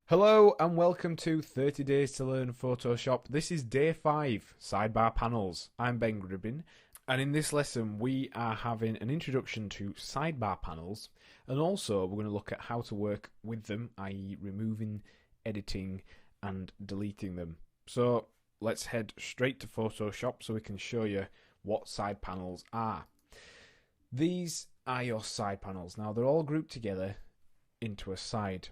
Hello and welcome to 30 Days to Learn Photoshop. This is day 5, Sidebar Panels. I'm Ben Gribbin, and in this lesson we are having an introduction to sidebar panels, and also we're going to look at how to work with them, i.e. removing, editing and deleting them. So let's head straight to Photoshop so we can show you what side panels are. These are your side panels. Now they're all grouped together into a side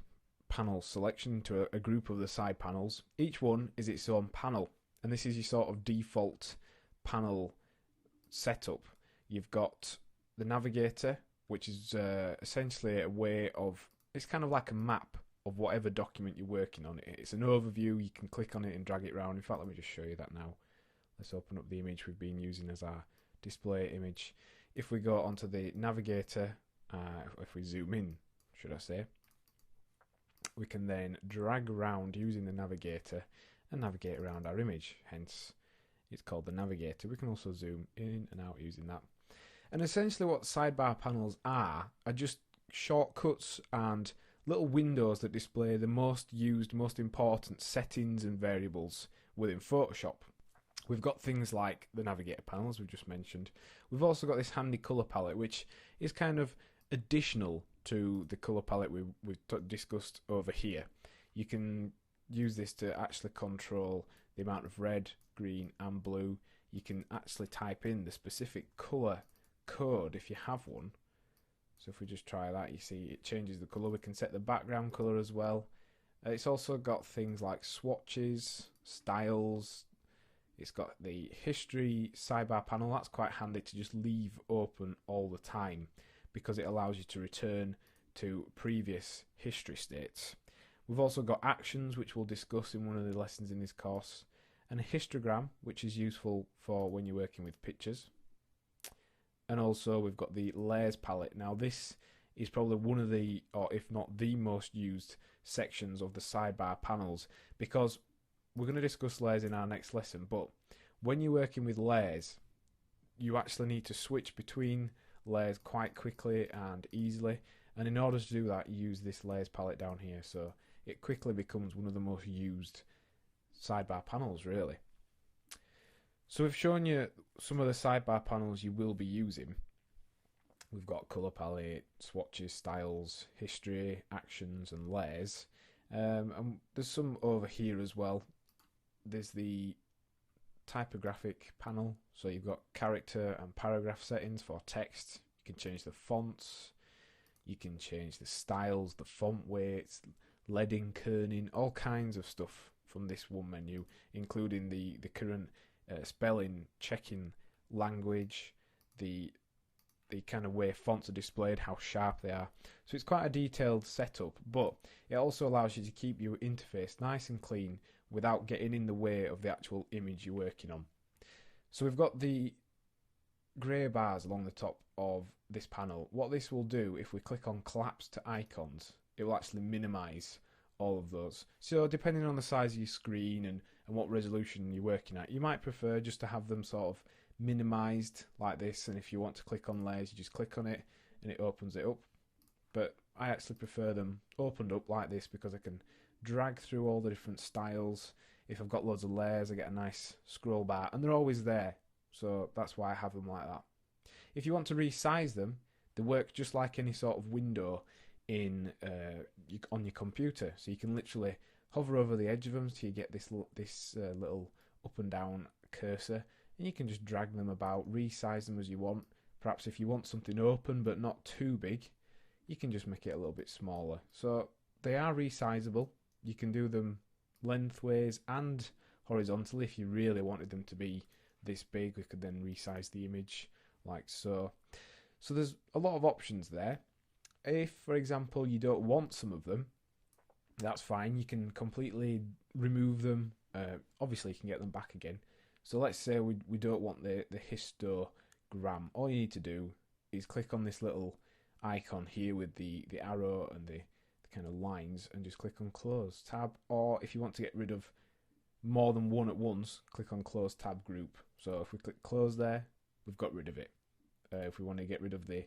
panel selection, into a group of the side panels. Each one is its own panel, and this is your sort of default panel setup. You've got the navigator, which is essentially a way of, it's kind of like a map of whatever document you're working on. It's an overview. You can click on it and drag it around. In fact, let me just show you that now. Let's open up the image we've been using as our display image. If we go onto the navigator, if we zoom in, should I say, we can then drag around using the navigator and navigate around our image. Hence, it's called the navigator. We can also zoom in and out using that. And essentially what sidebar panels are just shortcuts and little windows that display the most used, most important settings and variables within Photoshop. We've got things like the navigator panel, as we've just mentioned. We've also got this handy colour palette, which is kind of additional to the colour palette we've discussed over here. You can use this to actually control the amount of red, green and blue. You can actually type in the specific colour code if you have one. So if we just try that, you see it changes the colour. We can set the background colour as well. It's also got things like swatches, styles. It's got the history sidebar panel. That's quite handy to just leave open all the time, because it allows you to return to previous history states. We've also got actions, which we'll discuss in one of the lessons in this course, and a histogram, which is useful for when you're working with pictures. And also we've got the layers palette. Now this is probably one of the, or if not the most used sections of the sidebar panels, because we're going to discuss layers in our next lesson, but when you're working with layers, you actually need to switch between layers quite quickly and easily, and in order to do that you use this layers palette down here, so it quickly becomes one of the most used sidebar panels really. So we've shown you some of the sidebar panels you will be using. We've got colour palette, swatches, styles, history, actions and layers, and there's some over here as well. There's the typographic panel, so you've got character and paragraph settings for text. You can change the fonts, you can change the styles, the font weights, leading, kerning, all kinds of stuff from this one menu, including the current spelling, checking language, the kind of way fonts are displayed, how sharp they are. So it's quite a detailed setup, but it also allows you to keep your interface nice and clean without getting in the way of the actual image you're working on. So we've got the grey bars along the top of this panel. What this will do, if we click on collapse to icons, it will actually minimize all of those. So depending on the size of your screen and what resolution you're working at, you might prefer just to have them sort of minimized like this, and if you want to click on layers you just click on it and it opens it up. But I actually prefer them opened up like this because I can drag through all the different styles. If I've got loads of layers I get a nice scroll bar and they're always there, so that's why I have them like that. If you want to resize them, they work just like any sort of window in on your computer, so you can literally hover over the edge of them so you get this little up and down cursor, and you can just drag them about, resize them as you want. Perhaps if you want something open but not too big, you can just make it a little bit smaller. So they are resizable. You can do them lengthways and horizontally. If you really wanted them to be this big, we could then resize the image like so. So there's a lot of options there. If, for example, you don't want some of them, that's fine. You can completely remove them. Obviously, you can get them back again. So let's say we don't want the histogram. All you need to do is click on this little icon here with the arrow and the kind of lines, and just click on close tab. Or if you want to get rid of more than one at once, click on close tab group. So if we click close there, we've got rid of it. If we want to get rid of the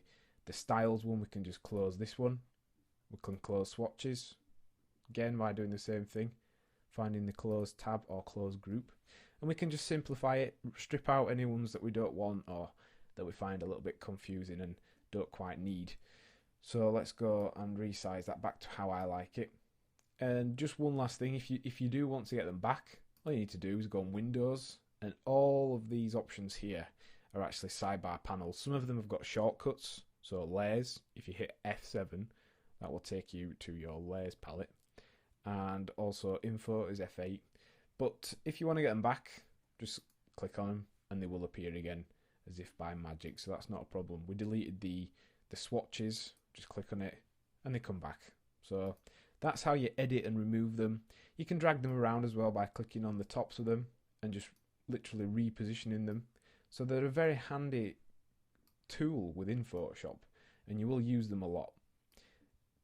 styles one, we can just close this one. We can close swatches, again by doing the same thing, finding the close tab or close group, and we can just simplify it, strip out any ones that we don't want or that we find a little bit confusing and don't quite need. So let's go and resize that back to how I like it. And just one last thing, if you do want to get them back, all you need to do is go on Windows, and all of these options here are actually sidebar panels. Some of them have got shortcuts, so layers, if you hit F7, that will take you to your layers palette, and also info is F8. But if you want to get them back, just click on them and they will appear again as if by magic, so that's not a problem. We deleted the swatches, just click on it and they come back. So that's how you edit and remove them. You can drag them around as well by clicking on the tops of them and just literally repositioning them. So they're a very handy tool within Photoshop and you will use them a lot.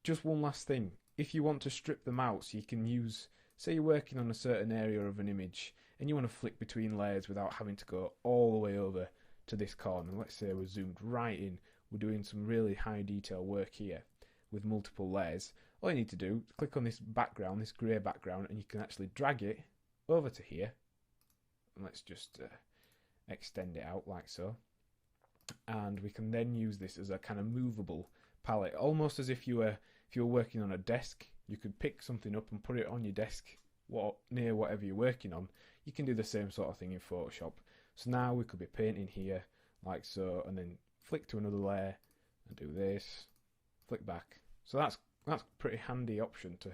Just one last thing, if you want to strip them out, so you can use, say you're working on a certain area of an image and you want to flick between layers without having to go all the way over to this corner. Let's say we're zoomed right in, we're doing some really high detail work here with multiple layers. All you need to do is click on this background, this grey background, and you can actually drag it over to here. And let's just extend it out like so. And we can then use this as a kind of movable palette, almost as if you were working on a desk. You could pick something up and put it on your desk near whatever you're working on. You can do the same sort of thing in Photoshop. So now we could be painting here like so, and then flick to another layer and do this, flick back. So that's a pretty handy option to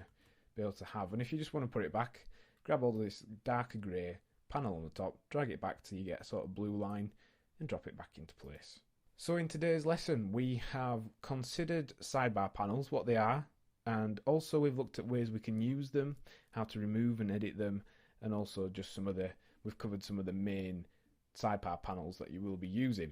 be able to have. And if you just want to put it back, grab all this darker grey panel on the top, drag it back till you get a sort of blue line and drop it back into place. So in today's lesson we have considered sidebar panels, what they are, and also we've looked at ways we can use them, how to remove and edit them, and also just we've covered some of the main sidebar panels that you will be using.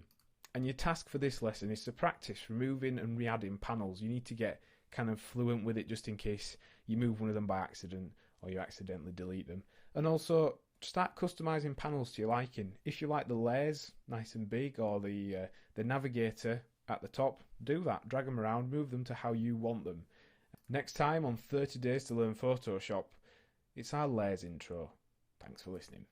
And your task for this lesson is to practice removing and re-adding panels. You need to get kind of fluent with it just in case you move one of them by accident or you accidentally delete them. And also start customizing panels to your liking. If you like the layers nice and big or the navigator at the top, do that. Drag them around, move them to how you want them. Next time on 30 Days to Learn Photoshop, it's our layers intro. Thanks for listening.